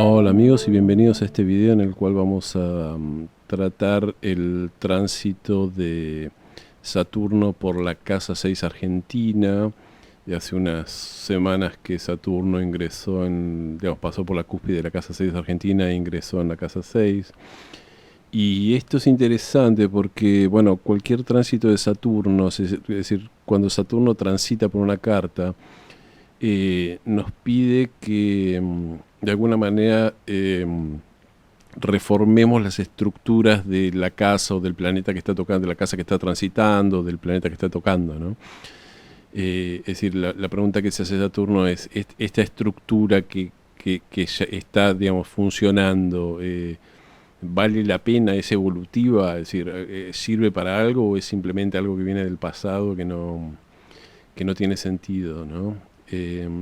Hola amigos y bienvenidos a este video en el cual vamos a tratar el tránsito de Saturno por la casa 6 Argentina. De hace unas semanas que Saturno ingresó pasó por la cúspide de la casa 6 Argentina e ingresó en la casa 6. Y esto es interesante porque, bueno, cualquier tránsito de Saturno, es decir, cuando Saturno transita por una carta, nos pide que de alguna manera reformemos las estructuras de la casa o del planeta que está tocando, de la casa que está transitando, del planeta que está tocando, ¿no? Es decir, la pregunta que se hace Saturno es, esta estructura que ya está, digamos, funcionando, ¿vale la pena? ¿Es evolutiva? Es decir, ¿sirve para algo o es simplemente algo que viene del pasado que no tiene sentido, ¿no?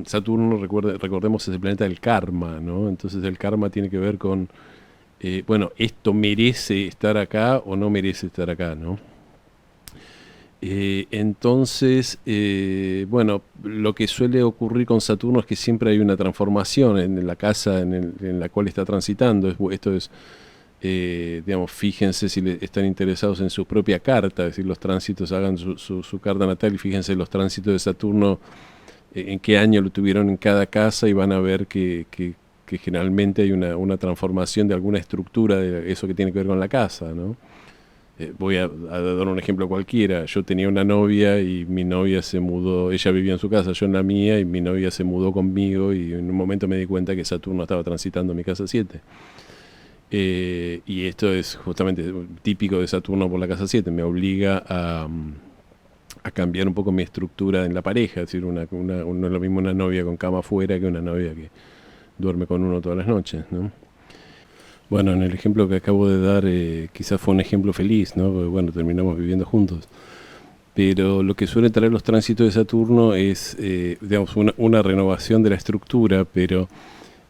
Saturno, recordemos, es el planeta del karma, ¿no? Entonces el karma tiene que ver con, bueno, ¿esto merece estar acá o no merece estar acá, ¿no? Bueno, lo que suele ocurrir con Saturno es que siempre hay una transformación en la casa en la cual está transitando. Esto es, digamos, fíjense si están interesados en su propia carta, es decir, los tránsitos, hagan su carta natal y fíjense los tránsitos de Saturno, en qué año lo tuvieron en cada casa y van a ver que generalmente hay una transformación de alguna estructura de eso que tiene que ver con la casa, ¿no? Voy a dar un ejemplo cualquiera. Yo tenía una novia y mi novia se mudó, ella vivía en su casa, yo en la mía, y mi novia se mudó conmigo y en un momento me di cuenta que Saturno estaba transitando mi casa 7. Y esto es justamente típico de Saturno por la casa 7, me obliga a cambiar un poco mi estructura en la pareja, es decir, no es lo mismo una novia con cama afuera que una novia que duerme con uno todas las noches, ¿no? Bueno, en el ejemplo que acabo de dar, quizás fue un ejemplo feliz, ¿no? Porque, bueno, terminamos viviendo juntos. Pero lo que suelen traer los tránsitos de Saturno es, digamos, una renovación de la estructura, pero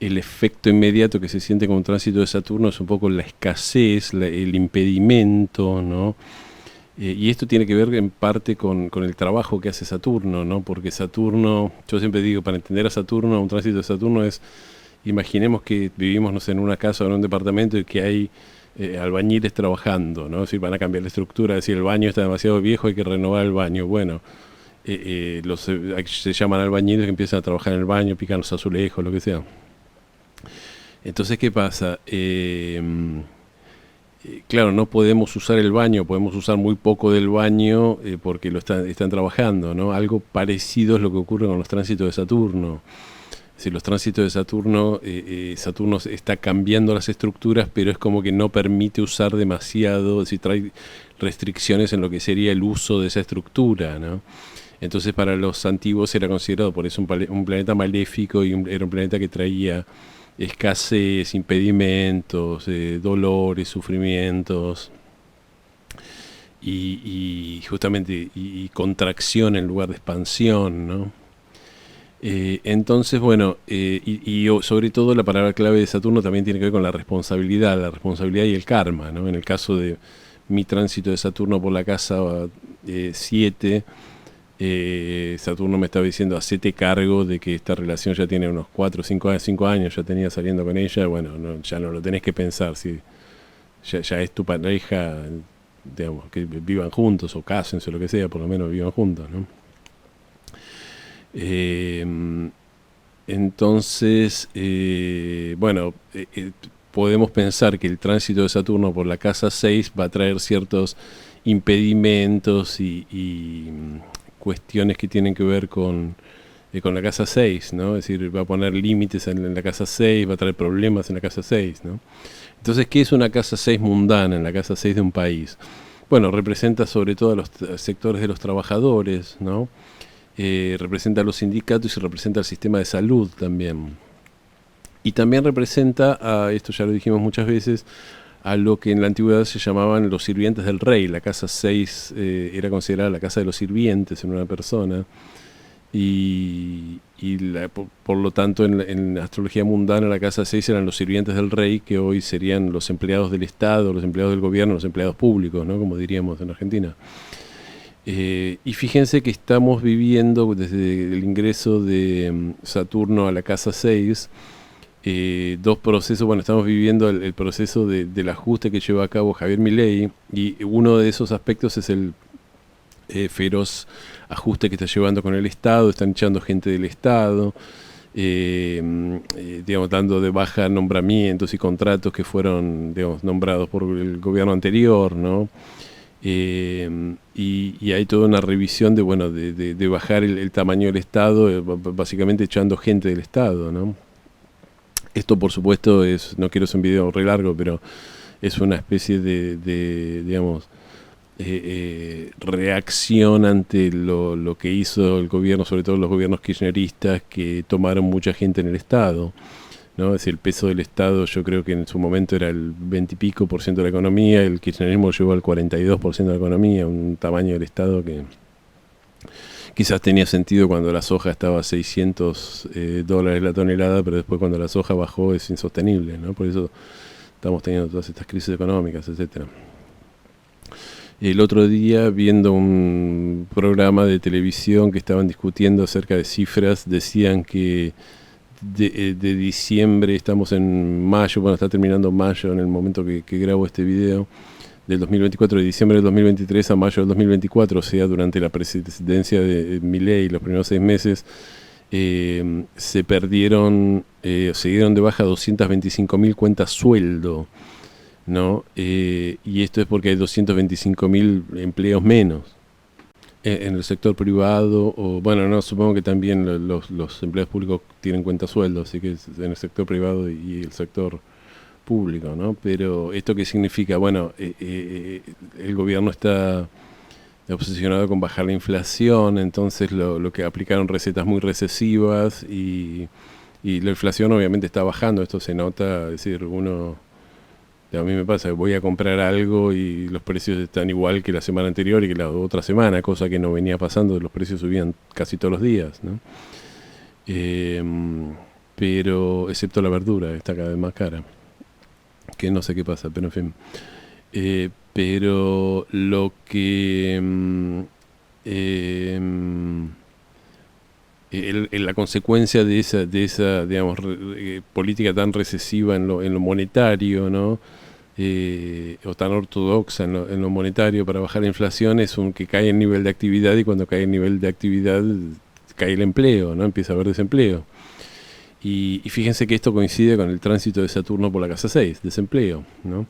el efecto inmediato que se siente con un tránsito de Saturno es un poco la escasez, el impedimento, ¿no? Y esto tiene que ver en parte con el trabajo que hace Saturno, ¿no? Porque Saturno, yo siempre digo, para entender a Saturno, un tránsito de Saturno es, imaginemos que vivimos, no sé, en una casa o en un departamento y que hay albañiles trabajando, ¿no? Si van a cambiar la estructura, si el baño está demasiado viejo hay que renovar el baño. Bueno, se llaman albañiles que empiezan a trabajar en el baño, pican los azulejos, lo que sea. Entonces, ¿qué pasa? Claro, no podemos usar el baño, podemos usar muy poco del baño porque están trabajando, ¿no? Algo parecido es lo que ocurre con los tránsitos de Saturno. Si los tránsitos de Saturno, Saturno está cambiando las estructuras, pero es como que no permite usar demasiado, si trae restricciones en lo que sería el uso de esa estructura, ¿no? Entonces para los antiguos era considerado por eso un planeta maléfico y era un planeta que traía escasez, impedimentos, dolores, sufrimientos justamente y contracción en lugar de expansión, ¿no? Entonces, bueno, sobre todo la palabra clave de Saturno también tiene que ver con la responsabilidad y el karma, ¿no? En el caso de mi tránsito de Saturno por la casa 7, Saturno me estaba diciendo, hacete cargo de que esta relación ya tiene unos 4 o 5 años, ya tenía saliendo con ella, bueno, ya no lo tenés que pensar, si ya es tu pareja, digamos, que vivan juntos o cásense o lo que sea, por lo menos vivan juntos, ¿no? Entonces, bueno, podemos pensar que el tránsito de Saturno por la casa 6 va a traer ciertos impedimentos y cuestiones que tienen que ver con la casa 6, ¿no? Es decir, va a poner límites en la casa 6, va a traer problemas en la casa 6, ¿no? Entonces, ¿qué es una casa 6 mundana, en la casa 6 de un país? Bueno, representa sobre todo a los sectores de los trabajadores, ¿no? Representa a los sindicatos y representa al sistema de salud también. Y también representa, esto ya lo dijimos muchas veces, a lo que en la antigüedad se llamaban los sirvientes del rey. La casa 6 era considerada la casa de los sirvientes en una persona. Por lo tanto, en la astrología mundana, la casa 6 eran los sirvientes del rey, que hoy serían los empleados del Estado, los empleados del gobierno, los empleados públicos, ¿no? Como diríamos en Argentina. Y fíjense que estamos viviendo desde el ingreso de Saturno a la casa 6, dos procesos. Bueno, estamos viviendo el proceso del ajuste que lleva a cabo Javier Milei, y uno de esos aspectos es el feroz ajuste que está llevando con el Estado. Están echando gente del Estado, digamos, dando de baja nombramientos y contratos que fueron, digamos, nombrados por el gobierno anterior, ¿no? Y hay toda una revisión de bajar el tamaño del Estado, básicamente echando gente del Estado, ¿no? Esto, por supuesto, no quiero hacer un video re largo, pero es una especie digamos, reacción ante lo que hizo el gobierno, sobre todo los gobiernos kirchneristas, que tomaron mucha gente en el Estado, ¿no? Es decir, el peso del Estado, yo creo que en su momento era el 20 y pico % de la economía, el kirchnerismo llegó al 42% de la economía, un tamaño del Estado que quizás tenía sentido cuando la soja estaba a $600 la tonelada, pero después cuando la soja bajó es insostenible, ¿no? Por eso estamos teniendo todas estas crisis económicas, etcétera. El otro día, viendo un programa de televisión que estaban discutiendo acerca de cifras, decían que de diciembre, estamos en mayo, bueno, está terminando mayo en el momento que grabo este video, del 2024, de diciembre del 2023 a mayo del 2024, o sea, durante la presidencia de Milei, los primeros 6 meses, se perdieron, se dieron de baja 225.000 cuentas sueldo, ¿no? Y esto es porque hay 225.000 empleos menos en el sector privado, o bueno, no, supongo que también los empleados públicos tienen cuentas sueldo, así que es en el sector privado y el sector público, ¿no? Pero ¿esto qué significa? Bueno, el gobierno está obsesionado con bajar la inflación, entonces lo que aplicaron recetas muy recesivas, y la inflación obviamente está bajando. Esto se nota, es decir, a mí me pasa, voy a comprar algo y los precios están igual que la semana anterior y que la otra semana, cosa que no venía pasando, los precios subían casi todos los días, ¿no? Pero excepto la verdura, está cada vez más cara, que no sé qué pasa, pero en fin. Pero lo que la consecuencia de esa digamos, política tan recesiva en lo monetario, ¿no? O tan ortodoxa en lo monetario para bajar la inflación, es que cae el nivel de actividad, y cuando cae el nivel de actividad cae el empleo, ¿no? Empieza a haber desempleo. Y fíjense que esto coincide con el tránsito de Saturno por la casa 6, desempleo, ¿no?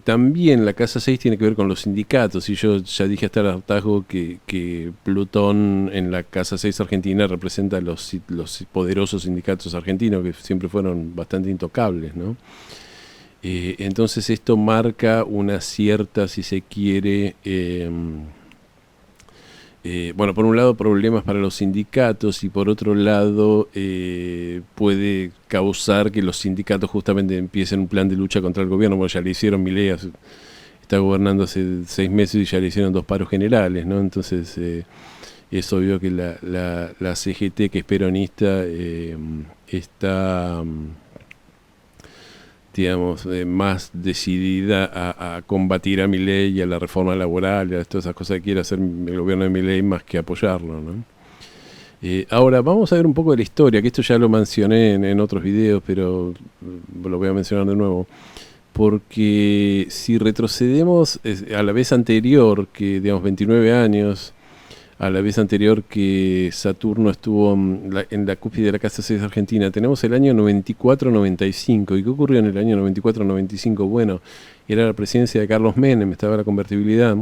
También la casa 6 tiene que ver con los sindicatos, y yo ya dije hasta el hartazgo que Plutón en la casa 6 argentina representa los poderosos sindicatos argentinos, que siempre fueron bastante intocables, ¿no? Entonces esto marca una cierta, si se quiere, bueno, por un lado problemas para los sindicatos, y por otro lado puede causar que los sindicatos justamente empiecen un plan de lucha contra el gobierno. Bueno, ya le hicieron, Milei está gobernando hace 6 meses y ya le hicieron 2 paros generales, ¿no? Entonces es obvio que la CGT, que es peronista, está, digamos, más decidida a combatir a Milei y a la reforma laboral y a todas esas cosas que quiere hacer el gobierno de Milei, más que apoyarlo, ¿no? Ahora vamos a ver un poco de la historia, que esto ya lo mencioné en otros videos, pero lo voy a mencionar de nuevo, porque si retrocedemos a la vez anterior, que digamos 29 años, a la vez anterior que Saturno estuvo en la cúspide de la casa 6 argentina, tenemos el año 94-95. ¿Y qué ocurrió en el año 94-95? Bueno, era la presidencia de Carlos Menem, estaba la convertibilidad.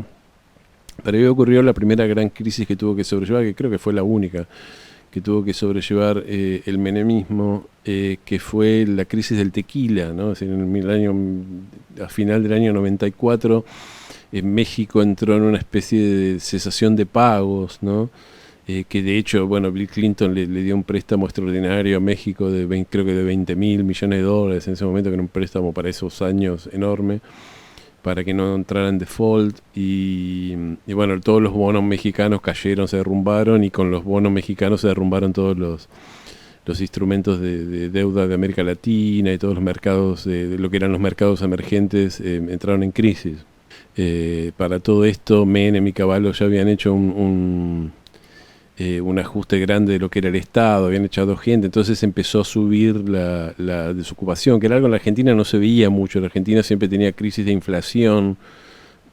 Pero ahí ocurrió la primera gran crisis que tuvo que sobrellevar, que creo que fue la única que tuvo que sobrellevar el menemismo, que fue la crisis del tequila, ¿no? Es decir, a final del año 94, México entró en una especie de cesación de pagos, ¿no? Que de hecho, bueno, Bill Clinton le dio un préstamo extraordinario a México creo que de $20.000 millones en ese momento, que era un préstamo para esos años enorme, para que no entrara en default, y bueno, todos los bonos mexicanos cayeron, se derrumbaron, y con los bonos mexicanos se derrumbaron todos los instrumentos de deuda de América Latina, y todos los mercados, de lo que eran los mercados emergentes, entraron en crisis. Para todo esto, Menem y Cavallo ya habían hecho un ajuste grande de lo que era el Estado, habían echado gente, entonces empezó a subir la desocupación, que era algo en la Argentina no se veía mucho. La Argentina siempre tenía crisis de inflación,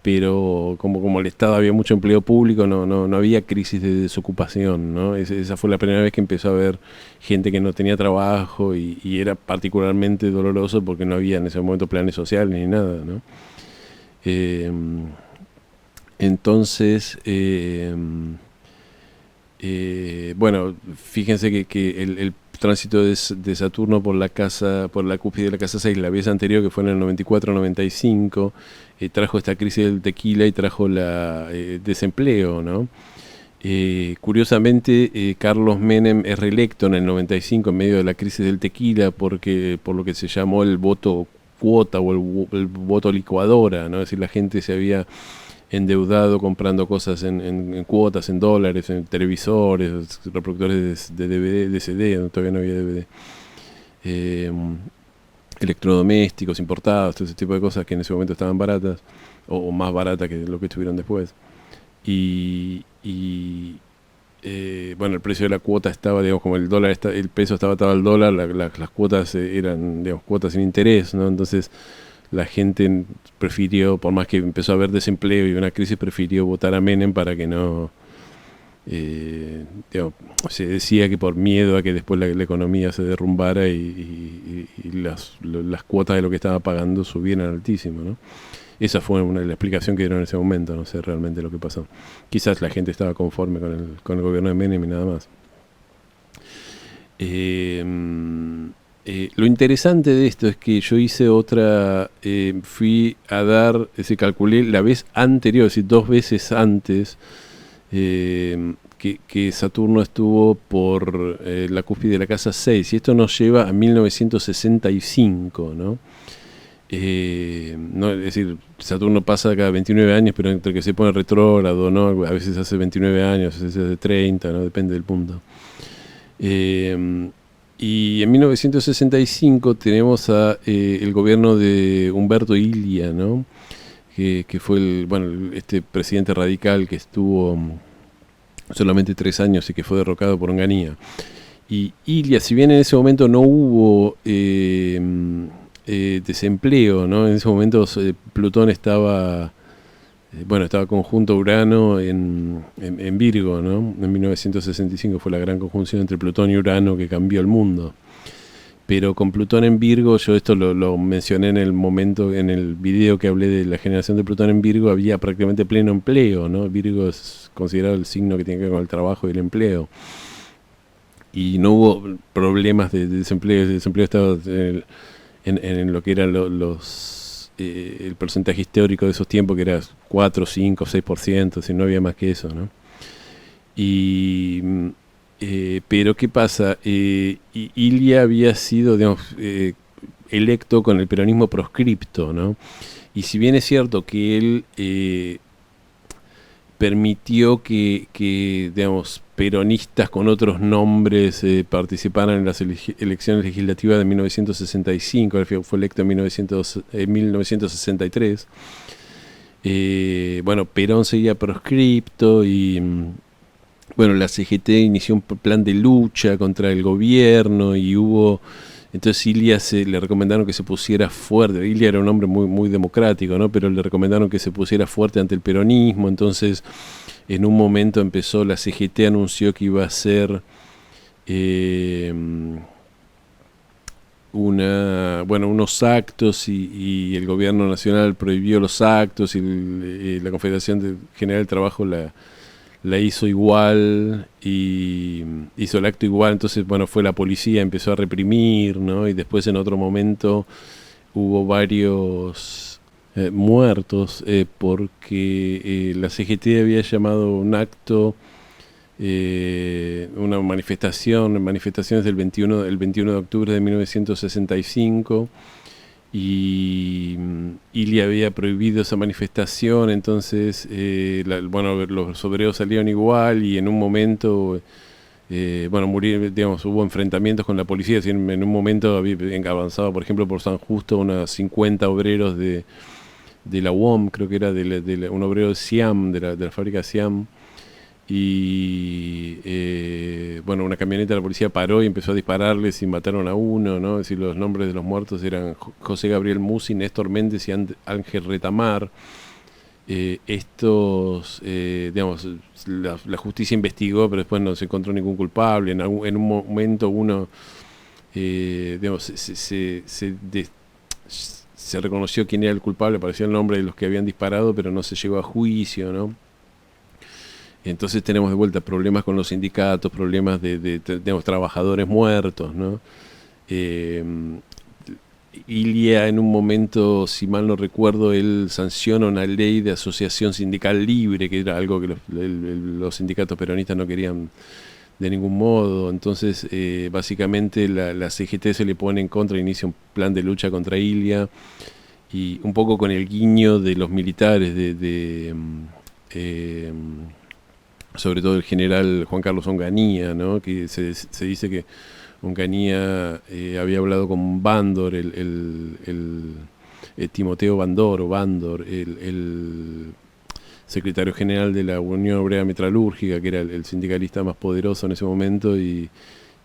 pero como el Estado había mucho empleo público, no había crisis de desocupación, ¿no? Esa fue la primera vez que empezó a haber gente que no tenía trabajo, y era particularmente doloroso porque no había en ese momento planes sociales ni nada, ¿no? Eh, entonces, bueno, fíjense que el tránsito de Saturno por la cúspide de la casa 6, la vez anterior, que fue en el 94-95, trajo esta crisis del tequila y trajo desempleo, ¿no? Curiosamente, Carlos Menem es reelecto en el 95 en medio de la crisis del tequila, por lo que se llamó el voto cuota o el voto licuadora, ¿no? Es decir, la gente se había endeudado comprando cosas en cuotas, en dólares, en televisores, reproductores de DVD, de CD, no, todavía no había DVD, eh, electrodomésticos importados, todo ese tipo de cosas que en ese momento estaban baratas, o más baratas que lo que estuvieron después. Bueno, el precio de la cuota estaba, digamos, como el peso estaba atado al dólar, las cuotas eran, digamos, cuotas sin interés, ¿no? Entonces la gente prefirió, por más que empezó a haber desempleo y una crisis, prefirió votar a Menem para que no... digamos, se decía que por miedo a que después la economía se derrumbara y las cuotas de lo que estaba pagando subieran altísimo, ¿no? Esa fue la explicación que dieron en ese momento, no sé realmente lo que pasó. Quizás la gente estaba conforme con el gobierno de Menem y nada más. Lo interesante de esto es que yo hice fui a dar, calculé la vez anterior, es decir, 2 veces antes, que Saturno estuvo por la cúspide de la casa 6, y esto nos lleva a 1965, ¿no? Es decir, Saturno pasa cada 29 años, pero entre que se pone retrógrado, ¿no? A veces hace 29 años, a veces hace 30, ¿no? Depende del punto. Y en 1965 tenemos el gobierno de Humberto Ilia, ¿no? Que fue este presidente radical que estuvo solamente 3 años y que fue derrocado por Onganía. Y Ilia, si bien en ese momento no hubo desempleo, ¿no? En ese momento Plutón estaba conjunto Urano en Virgo, ¿no? En 1965 fue la gran conjunción entre Plutón y Urano que cambió el mundo. Pero con Plutón en Virgo, yo esto lo mencioné en el video que hablé de la generación de Plutón en Virgo, había prácticamente pleno empleo, ¿no? Virgo es considerado el signo que tiene que ver con el trabajo y el empleo. Y no hubo problemas de desempleo. El desempleo estaba en lo que eran el porcentaje histórico de esos tiempos, que era 4, 5, 6%, si no había más que eso, ¿no? Pero ¿qué pasa? Ilia había sido, digamos, electo con el peronismo proscripto, ¿no? Y si bien es cierto que él permitió que, digamos, peronistas con otros nombres participaran en las elecciones legislativas de 1965, él fue electo en 1963. Bueno, Perón seguía proscripto y bueno, la CGT inició un plan de lucha contra el gobierno y entonces Ilia le recomendaron que se pusiera fuerte. Ilia era un hombre muy, muy democrático, ¿no? Pero le recomendaron que se pusiera fuerte ante el peronismo. Entonces, en un momento la CGT anunció que iba a hacer unos actos y el gobierno nacional prohibió los actos y la Confederación General del Trabajo la hizo igual y hizo el acto igual. Entonces, bueno, fue la policía, empezó a reprimir, ¿no? Y después en otro momento hubo varios muertos porque la CGT había llamado un acto, manifestaciones del 21 de octubre de 1965, y le había prohibido esa manifestación. Entonces los obreros salieron igual y en un momento murieron, digamos, hubo enfrentamientos con la policía. En un momento había avanzado, por ejemplo, por San Justo unos 50 obreros de la UOM, creo que era un obrero de Siam, de la fábrica Siam, y bueno, una camioneta de la policía paró y empezó a dispararles y mataron a uno, ¿no? Es decir, los nombres de los muertos eran José Gabriel Musi, Néstor Méndez y Ángel Retamar. Digamos, la justicia investigó, pero después no se encontró ningún culpable. En un momento uno, digamos, se reconoció quién era el culpable, apareció el nombre de los que habían disparado, pero no se llegó a juicio, ¿no? Entonces tenemos de vuelta problemas con los sindicatos, problemas de trabajadores muertos, ¿no? Ilia en un momento, si mal no recuerdo, él sanciona una ley de asociación sindical libre, que era algo que los sindicatos peronistas no querían de ningún modo. Entonces, básicamente la CGT se le pone en contra, inicia un plan de lucha contra Ilia, y un poco con el guiño de los militares, sobre todo el general Juan Carlos Onganía, ¿no? Que se dice que Onganía había hablado con Bandor, el Timoteo Bandor, el secretario general de la Unión Obrera Metalúrgica, que era el sindicalista más poderoso en ese momento, y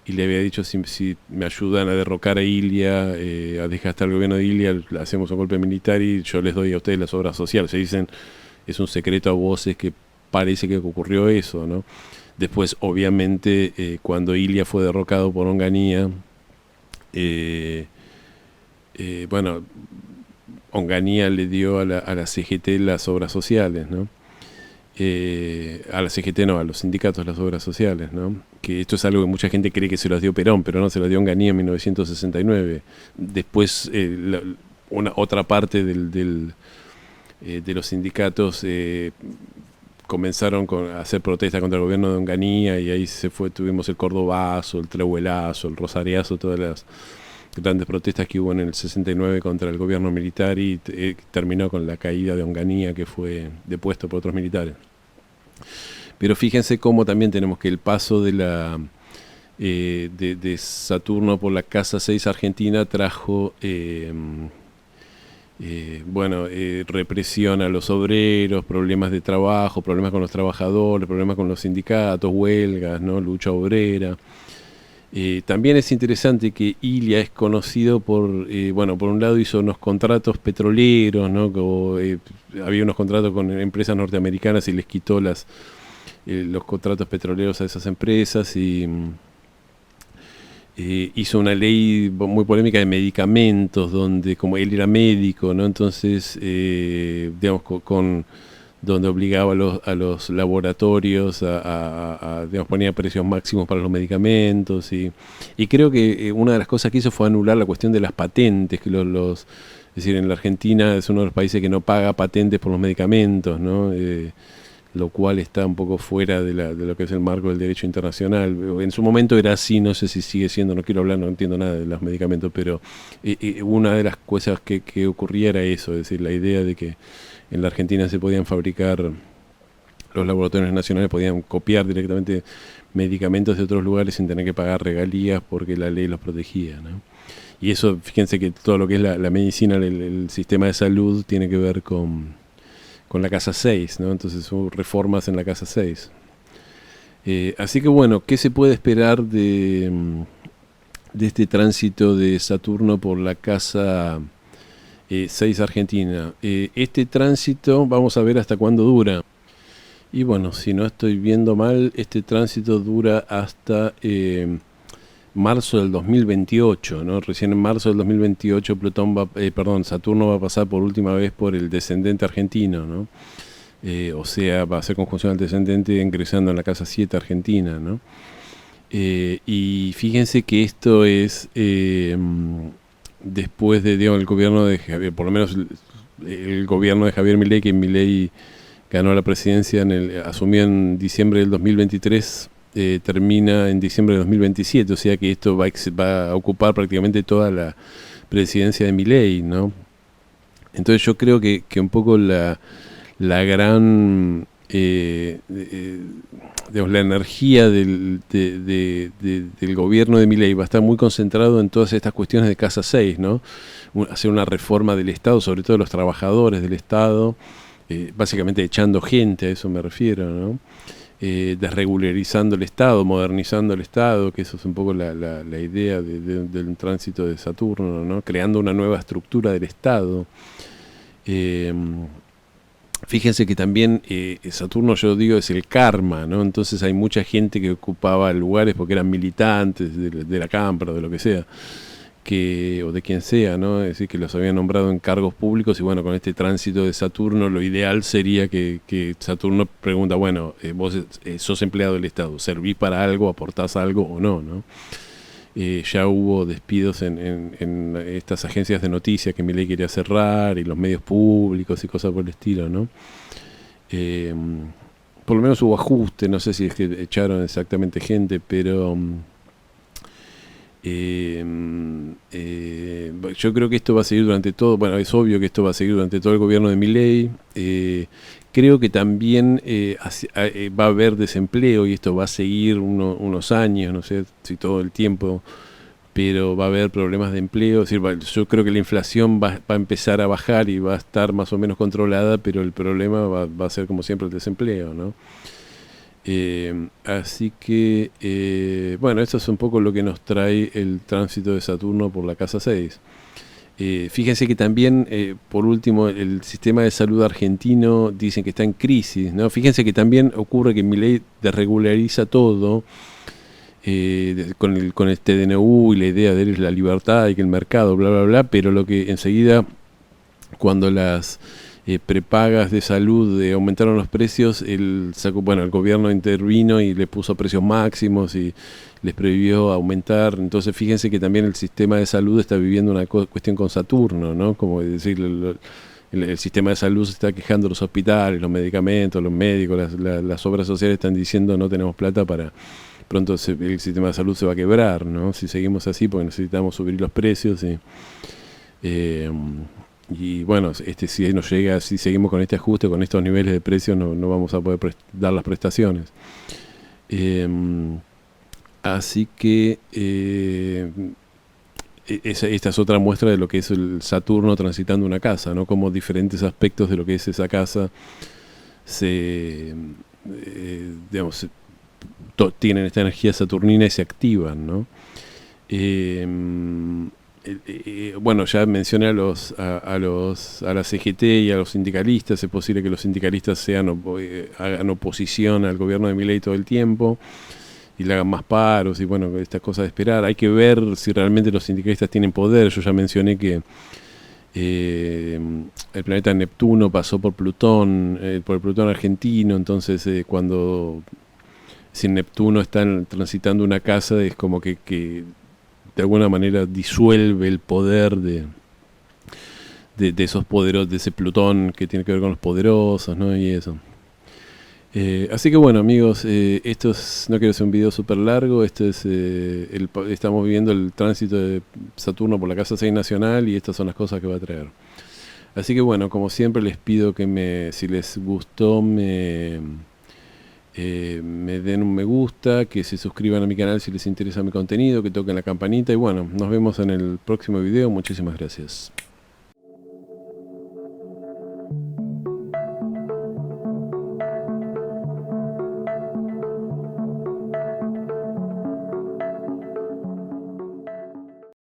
le había dicho, si me ayudan a derrocar a Ilia, a desgastar el gobierno de Ilia, hacemos un golpe militar y yo les doy a ustedes las obras sociales. Se dicen, es un secreto a voces que parece que ocurrió eso, ¿no? Después, obviamente, cuando Ilia fue derrocado por Onganía, bueno, Onganía le dio a la CGT las obras sociales, ¿no? A la CGT no, a los sindicatos las obras sociales, ¿no? Que esto es algo que mucha gente cree que se las dio Perón, pero no, se las dio Onganía en 1969. Después, otra parte de los sindicatos comenzaron a hacer protestas contra el gobierno de Onganía, y ahí tuvimos el Cordobazo, el Trehuelazo, el Rosariazo, todas las grandes protestas que hubo en el 69 contra el gobierno militar, y terminó con la caída de Onganía, que fue depuesto por otros militares. Pero fíjense cómo también tenemos que el paso de Saturno por la Casa 6 Argentina trajo represión a los obreros, problemas de trabajo, problemas con los trabajadores, problemas con los sindicatos, huelgas, ¿no? Lucha obrera. También es interesante que Ilia es conocido por un lado hizo unos contratos petroleros, ¿no? Había unos contratos con empresas norteamericanas y les quitó los contratos petroleros a esas empresas, y hizo una ley muy polémica de medicamentos, donde, como él era médico, ¿no? Entonces, digamos, donde obligaba a los laboratorios digamos, ponía precios máximos para los medicamentos, y creo que una de las cosas que hizo fue anular la cuestión de las patentes, que es decir, en la Argentina es uno de los países que no paga patentes por los medicamentos, ¿no? Lo cual está un poco fuera de lo que es el marco del derecho internacional. En su momento era así, no sé si sigue siendo, no quiero hablar, no entiendo nada de los medicamentos, pero una de las cosas que ocurría era eso, es decir, la idea de que en la Argentina se podían fabricar, los laboratorios nacionales podían copiar directamente medicamentos de otros lugares sin tener que pagar regalías porque la ley los protegía, ¿no? Y eso, fíjense que todo lo que es la medicina, el sistema de salud, tiene que ver con la Casa 6, ¿no? Entonces hubo reformas en la Casa 6. Así que bueno, ¿qué se puede esperar de este tránsito de Saturno por la Casa 6 Argentina? Este tránsito vamos a ver hasta cuándo dura. Y bueno, si no estoy viendo mal, este tránsito dura hasta marzo del 2028, ¿no? Recién en marzo del 2028 Saturno va a pasar por última vez por el descendente argentino, ¿no? O sea, va a hacer conjunción al descendente ingresando en la Casa 7 Argentina, ¿no? Y fíjense que esto es después de, digamos, el gobierno de Javier, por lo menos el gobierno de Javier Milei, que Milei ganó la presidencia, asumió en diciembre del 2023, termina en diciembre de 2027, o sea que esto va a ocupar prácticamente toda la presidencia de Milei, ¿no? Entonces yo creo que un poco la gran digamos, la energía del gobierno de Milei va a estar muy concentrado en todas estas cuestiones de Casa 6, ¿no? Hacer una reforma del Estado, sobre todo de los trabajadores del Estado, básicamente echando gente, a eso me refiero, ¿no? desregularizando el Estado, modernizando el Estado, que eso es un poco la idea del tránsito de Saturno, ¿no? Creando una nueva estructura del Estado. Fíjense que también Saturno, yo digo, es el karma, ¿no? Entonces hay mucha gente que ocupaba lugares porque eran militantes de la Cámpora, de lo que sea, o de quien sea, ¿no? Es decir, que los habían nombrado en cargos públicos y bueno, con este tránsito de Saturno lo ideal sería que Saturno pregunta, bueno, vos sos empleado del Estado, ¿servís para algo, aportás algo o no, ¿no? Ya hubo despidos en estas agencias de noticias que Milei quería cerrar y los medios públicos y cosas por el estilo, ¿no? Por lo menos hubo ajuste, no sé si es que echaron exactamente gente, pero yo creo que esto va a seguir durante todo, bueno, es obvio que esto va a seguir durante todo el gobierno de Milei. Creo que también va a haber desempleo y esto va a seguir unos años, no sé si todo el tiempo, pero va a haber problemas de empleo. Es decir, yo creo que la inflación va a empezar a bajar y va a estar más o menos controlada, pero el problema va a ser como siempre el desempleo, ¿no? Así que, bueno, eso es un poco lo que nos trae el tránsito de Saturno por la casa 6. Fíjense que también, por último, el sistema de salud argentino dicen que está en crisis, ¿no? Fíjense que también ocurre que Milei desregulariza todo con este DNU y la idea de él es la libertad y que el mercado, bla, bla, bla, pero lo que enseguida, cuando las prepagas de salud aumentaron los precios, el gobierno intervino y le puso precios máximos y les prohibió aumentar. Entonces fíjense que también el sistema de salud está viviendo una cuestión con Saturno, ¿no? Como decir, el sistema de salud se está quejando, los hospitales, los medicamentos, los médicos, las obras sociales están diciendo no tenemos plata para... Pronto el sistema de salud se va a quebrar, ¿no? Si seguimos así, porque necesitamos subir los precios y bueno, si nos llega, si seguimos con este ajuste, con estos niveles de precios, no vamos a poder dar las prestaciones. Así que esta es otra muestra de lo que es el Saturno transitando una casa, ¿no? Como diferentes aspectos de lo que es esa casa tienen esta energía saturnina y se activan, ¿no? Bueno, ya mencioné a la CGT y a los sindicalistas. Es posible que los sindicalistas hagan oposición al gobierno de Milei todo el tiempo y le hagan más paros y bueno, estas cosas de esperar. Hay que ver si realmente los sindicalistas tienen poder. Yo ya mencioné que el planeta Neptuno pasó por Plutón argentino, entonces si Neptuno está transitando una casa, es como que de alguna manera disuelve el poder de esos poderosos, de ese Plutón que tiene que ver con los poderosos, ¿no? Y eso. Así que bueno, amigos, no quiero hacer un video súper largo. Estamos viviendo el tránsito de Saturno por la casa 6 nacional y estas son las cosas que va a traer. Así que bueno, como siempre les pido que si les gustó me den un me gusta, que se suscriban a mi canal si les interesa mi contenido, que toquen la campanita y bueno, nos vemos en el próximo video. Muchísimas gracias.